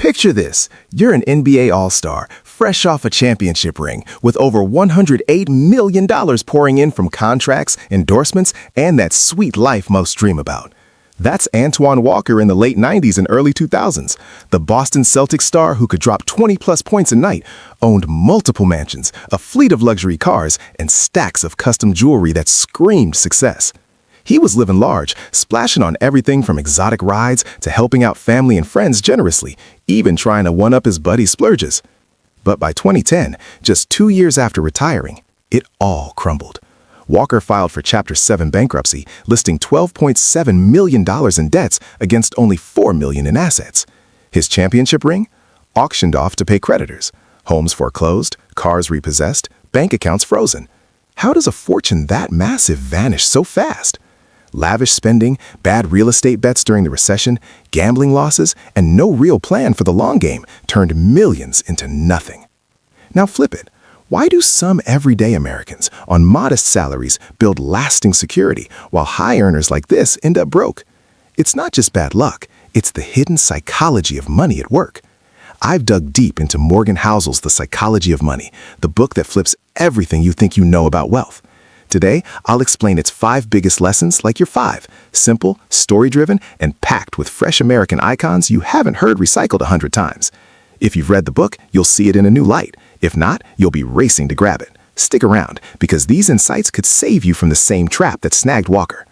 Picture this. You're an NBA All-Star, fresh off a championship ring, with over $108 million pouring in from contracts, endorsements, and that sweet life most dream about. That's Antoine Walker in the late 90s and early 2000s. The Boston Celtics star who could drop 20-plus points a night, owned multiple mansions, a fleet of luxury cars, and stacks of custom jewelry that screamed success. He was living large, splashing on everything from exotic rides to helping out family and friends generously, even trying to one-up his buddy's splurges. But by 2010, just 2 years after retiring, it all crumbled. Walker filed for Chapter 7 bankruptcy, listing $12.7 million in debts against only $4 million in assets. His championship ring? Auctioned off to pay creditors. Homes foreclosed, cars repossessed, bank accounts frozen. How does a fortune that massive vanish so fast? Lavish spending, bad real estate bets during the recession, gambling losses, and no real plan for the long game turned millions into nothing. Now flip it. Why do some everyday Americans on modest salaries build lasting security while high earners like this end up broke? It's not just bad luck, it's the hidden psychology of money at work. I've dug deep into Morgan Housel's The Psychology of Money, the book that flips everything you think you know about wealth. Today, I'll explain its 5 biggest lessons like you're 5, simple, story-driven, and packed with fresh American icons you haven't heard recycled 100 times. If you've read the book, you'll see it in a new light. If not, you'll be racing to grab it. Stick around, because these insights could save you from the same trap that snagged Walker.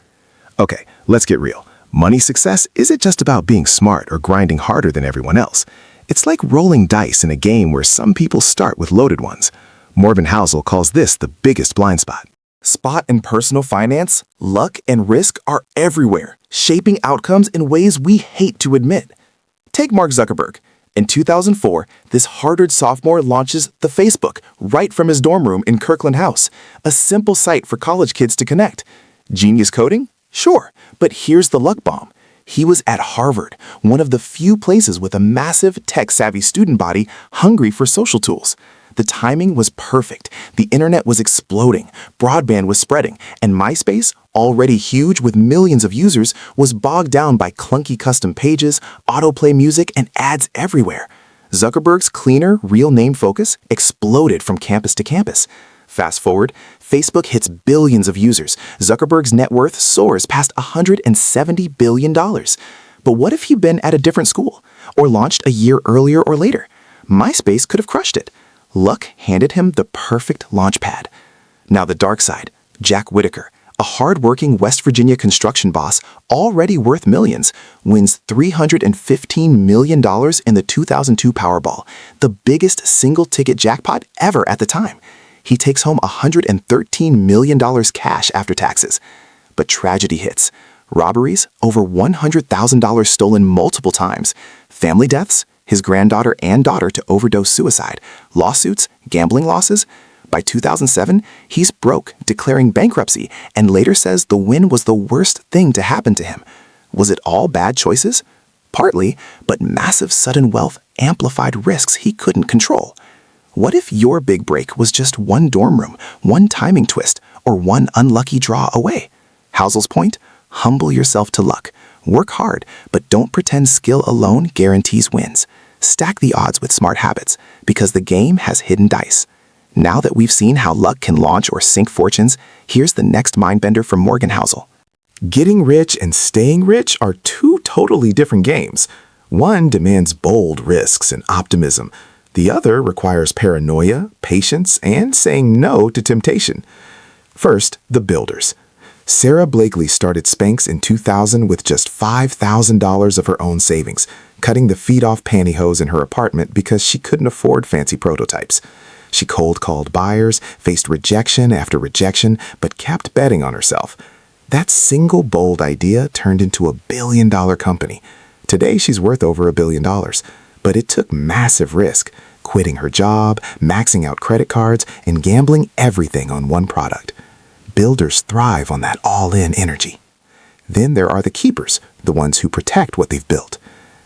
Okay, let's get real. Money success isn't just about being smart or grinding harder than everyone else. It's like rolling dice in a game where some people start with loaded ones. Morgan Housel calls this the biggest blind spot. Spot in personal finance, luck and risk are everywhere, shaping outcomes in ways we hate to admit. Take Mark Zuckerberg. In 2004, this Harvard sophomore launches the Facebook right from his dorm room in Kirkland House, a simple site for college kids to connect. Genius coding? Sure, but here's the luck bomb. He was at Harvard, one of the few places with a massive tech-savvy student body hungry for social tools. The timing was perfect. The internet was exploding, broadband was spreading, and MySpace, already huge with millions of users, was bogged down by clunky custom pages, autoplay music, and ads everywhere. Zuckerberg's cleaner, real-name focus exploded from campus to campus. Fast forward, Facebook hits billions of users. Zuckerberg's net worth soars past $170 billion. But what if he'd been at a different school, or launched a year earlier or later? MySpace could have crushed it. Luck handed him the perfect launch pad. Now the dark side, Jack Whitaker, a hard-working West Virginia construction boss already worth millions, wins $315 million in the 2002 Powerball, the biggest single-ticket jackpot ever at the time. He takes home $113 million cash after taxes. But tragedy hits. Robberies, over $100,000 stolen multiple times. Family deaths, his granddaughter and daughter to overdose suicide, lawsuits, gambling losses. By 2007, he's broke, declaring bankruptcy, and later says the win was the worst thing to happen to him. Was it all bad choices? Partly, but massive sudden wealth amplified risks he couldn't control. What if your big break was just one dorm room, one timing twist, or one unlucky draw away? Housel's point? Humble yourself to luck. Work hard, but don't pretend skill alone guarantees wins. Stack the odds with smart habits, because the game has hidden dice. Now that we've seen how luck can launch or sink fortunes, here's the next mindbender from Morgan Housel. Getting rich and staying rich are 2 totally different games. One demands bold risks and optimism. The other requires paranoia, patience, and saying no to temptation. First, the builders. Sarah Blakely started Spanx in 2000 with just $5,000 of her own savings, cutting the feet-off pantyhose in her apartment because she couldn't afford fancy prototypes. She cold-called buyers, faced rejection after rejection, but kept betting on herself. That single bold idea turned into a billion-dollar company. Today, she's worth over $1 billion. But it took massive risk, quitting her job, maxing out credit cards, and gambling everything on one product. Builders thrive on that all-in energy. Then there are the keepers, the ones who protect what they've built.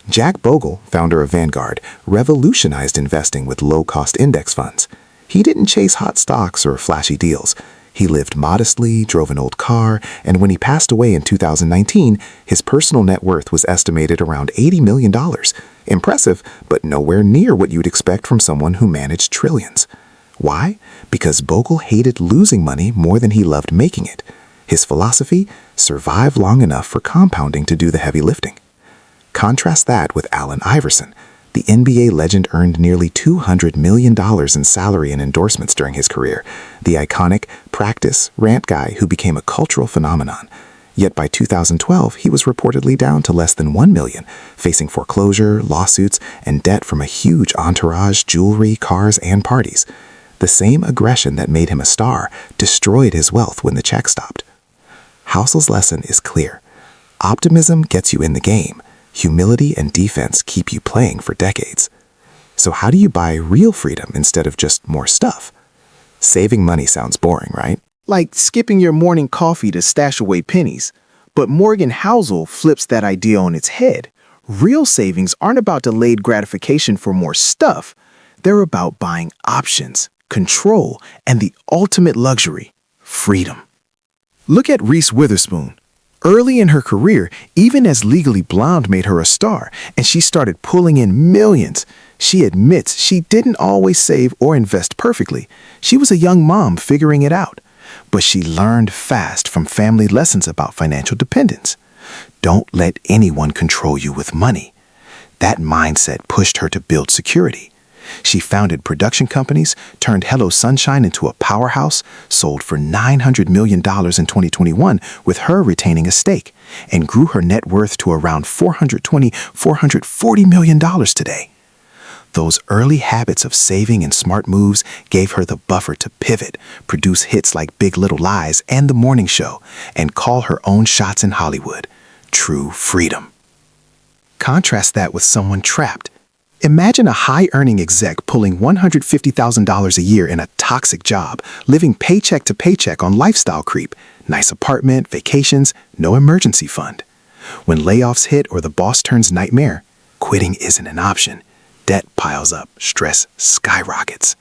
Jack Bogle, founder of Vanguard, revolutionized investing with low-cost index funds. He didn't chase hot stocks or flashy deals. He lived modestly, drove an old car, and when he passed away in 2019, his personal net worth was estimated around $80 million. Impressive, but nowhere near what you'd expect from someone who managed trillions. Why? Because Bogle hated losing money more than he loved making it. His philosophy: survive long enough for compounding to do the heavy lifting. Contrast that with Allen Iverson. The NBA legend earned nearly $200 million in salary and endorsements during his career, the iconic practice rant guy who became a cultural phenomenon. Yet by 2012, he was reportedly down to less than $1 million, facing foreclosure, lawsuits, and debt from a huge entourage, jewelry, cars, and parties. The same aggression that made him a star destroyed his wealth when the check stopped. Housel's lesson is clear. Optimism gets you in the game. Humility and defense keep you playing for decades. So how do you buy real freedom instead of just more stuff? Saving money sounds boring, right? Like skipping your morning coffee to stash away pennies. But Morgan Housel flips that idea on its head. Real savings aren't about delayed gratification for more stuff. They're about buying options, control, and the ultimate luxury: freedom. Look at Reese Witherspoon. Early in her career, even as Legally Blonde made her a star, and she started pulling in millions. She admits she didn't always save or invest perfectly. She was a young mom figuring it out. But she learned fast from family lessons about financial dependence. Don't let anyone control you with money. That mindset pushed her to build security. She founded production companies, turned Hello Sunshine into a powerhouse, sold for $900 million in 2021 with her retaining a stake, and grew her net worth to around $440 million today. Those early habits of saving and smart moves gave her the buffer to pivot, produce hits like Big Little Lies and The Morning Show, and call her own shots in Hollywood. True freedom. Contrast that with someone trapped. Imagine a high-earning exec pulling $150,000 a year in a toxic job, living paycheck to paycheck on lifestyle creep, nice apartment, vacations, no emergency fund. When layoffs hit or the boss turns nightmare, quitting isn't an option. Debt piles up, stress skyrockets.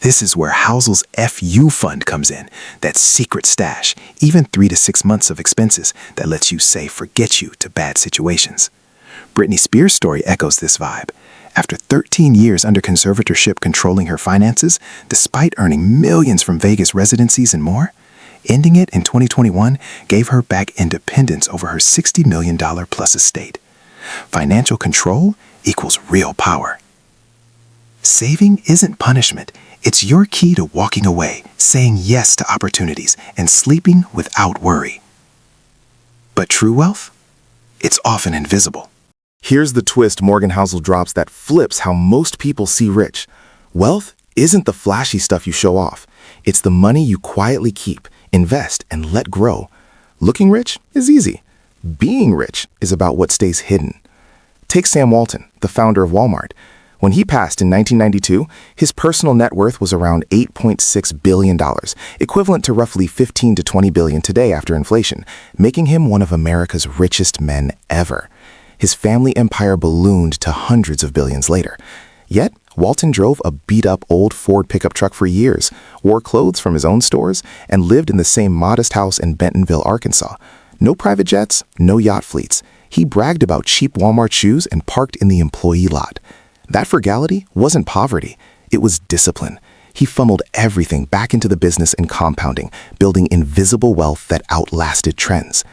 This is where Housel's FU fund comes in, that secret stash, even 3 to 6 months of expenses that lets you say forget you to bad situations. Britney Spears' story echoes this vibe. After 13 years under conservatorship controlling her finances, despite earning millions from Vegas residencies and more, ending it in 2021 gave her back independence over her $60 million plus estate. Financial control equals real power. Saving isn't punishment. It's your key to walking away, saying yes to opportunities, and sleeping without worry. But true wealth? It's often invisible. Here's the twist Morgan Housel drops that flips how most people see rich. Wealth isn't the flashy stuff you show off. It's the money you quietly keep, invest, and let grow. Looking rich is easy. Being rich is about what stays hidden. Take Sam Walton, the founder of Walmart. When he passed in 1992, his personal net worth was around $8.6 billion, equivalent to roughly $15 to $20 billion today after inflation, making him one of America's richest men ever. His family empire ballooned to hundreds of billions later. Yet, Walton drove a beat-up old Ford pickup truck for years, wore clothes from his own stores, and lived in the same modest house in Bentonville, Arkansas. No private jets, no yacht fleets. He bragged about cheap Walmart shoes and parked in the employee lot. That frugality wasn't poverty. It was discipline. He funneled everything back into the business and compounding, building invisible wealth that outlasted trends.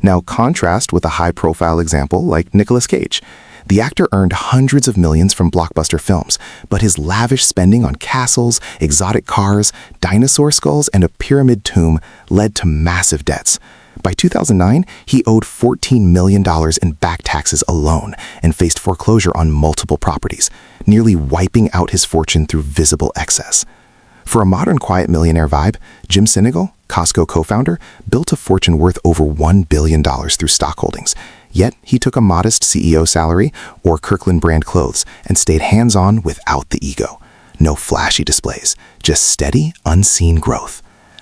Now contrast with a high-profile example like Nicolas Cage. The actor earned hundreds of millions from blockbuster films, but his lavish spending on castles, exotic cars, dinosaur skulls, and a pyramid tomb led to massive debts. By 2009, he owed $14 million in back taxes alone and faced foreclosure on multiple properties, nearly wiping out his fortune through visible excess. For a modern quiet millionaire vibe, Jim Sinegal, Costco co-founder, built a fortune worth over $1 billion through stock holdings. Yet he took a modest CEO salary or Kirkland brand clothes and stayed hands-on without the ego. No flashy displays, just steady, unseen growth.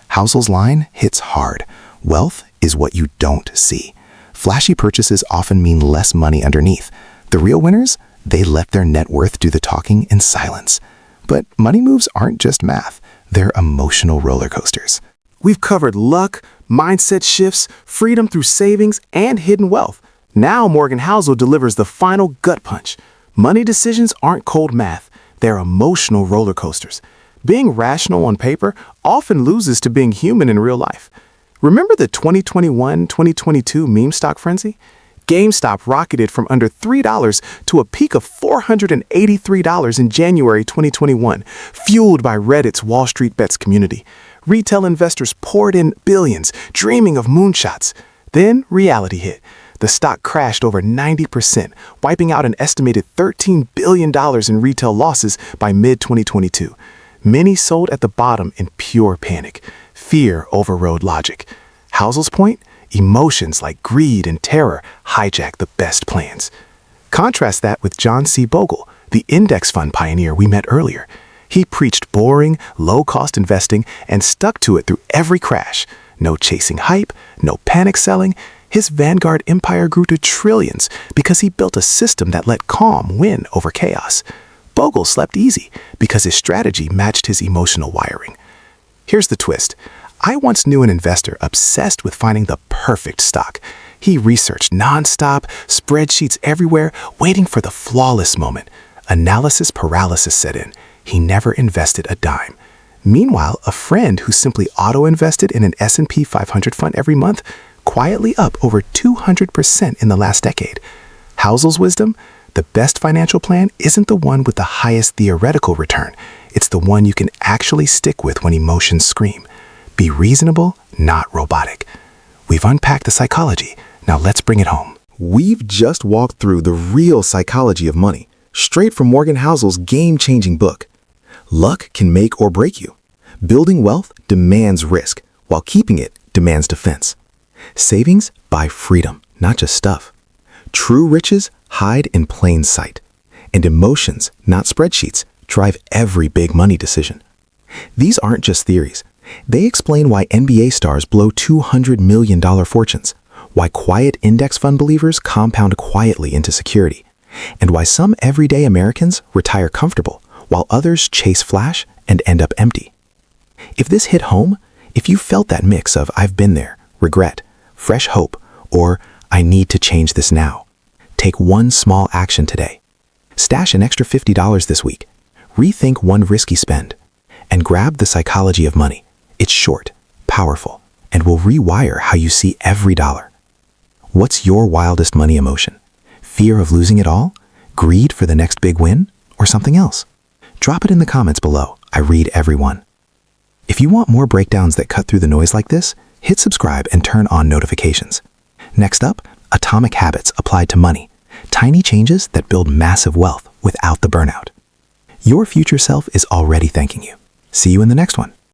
Housel's line hits hard. Wealth is what you don't see. Flashy purchases often mean less money underneath. The real winners, they let their net worth do the talking in silence. But money moves aren't just math, they're emotional roller coasters. We've covered luck, mindset shifts, freedom through savings, and hidden wealth. Now Morgan Housel delivers the final gut punch. Money decisions aren't cold math, they're emotional roller coasters. Being rational on paper often loses to being human in real life. Remember the 2021-2022 meme stock frenzy? GameStop rocketed from under $3 to a peak of $483 in January 2021, fueled by Reddit's Wall Street Bets community. Retail investors poured in billions, dreaming of moonshots. Then reality hit. The stock crashed over 90%, wiping out an estimated $13 billion in retail losses by mid-2022. Many sold at the bottom in pure panic. Fear overrode logic. Housel's point? Emotions like greed and terror hijack the best plans. Contrast that with John C. Bogle, the index fund pioneer we met earlier. He preached boring, low-cost investing and stuck to it through every crash. No chasing hype, no panic selling. His Vanguard empire grew to trillions because he built a system that let calm win over chaos. Bogle slept easy because his strategy matched his emotional wiring. Here's the twist. I once knew an investor obsessed with finding the perfect stock. He researched nonstop, spreadsheets everywhere, waiting for the flawless moment. Analysis paralysis set in. He never invested a dime. Meanwhile, a friend who simply auto-invested in an S&P 500 fund every month, quietly up over 200% in the last decade. Housel's wisdom? The best financial plan isn't the one with the highest theoretical return. It's the one you can actually stick with when emotions scream. Be reasonable, not robotic. We've unpacked the psychology. Now let's bring it home. We've just walked through the real psychology of money, straight from Morgan Housel's game-changing book. Luck can make or break you. Building wealth demands risk, while keeping it demands defense. Savings buy freedom, not just stuff. True riches hide in plain sight. And emotions, not spreadsheets, drive every big money decision. These aren't just theories. They explain why NBA stars blow $200 million fortunes, why quiet index fund believers compound quietly into security, and why some everyday Americans retire comfortable while others chase flash and end up empty. If this hit home, if you felt that mix of I've been there, regret, fresh hope, or I need to change this now, take one small action today. Stash an extra $50 this week. Rethink one risky spend. And grab the psychology of money. It's short, powerful, and will rewire how you see every dollar. What's your wildest money emotion? Fear of losing it all? Greed for the next big win? Or something else? Drop it in the comments below. I read every one. If you want more breakdowns that cut through the noise like this, hit subscribe and turn on notifications. Next up, atomic habits applied to money. Tiny changes that build massive wealth without the burnout. Your future self is already thanking you. See you in the next one.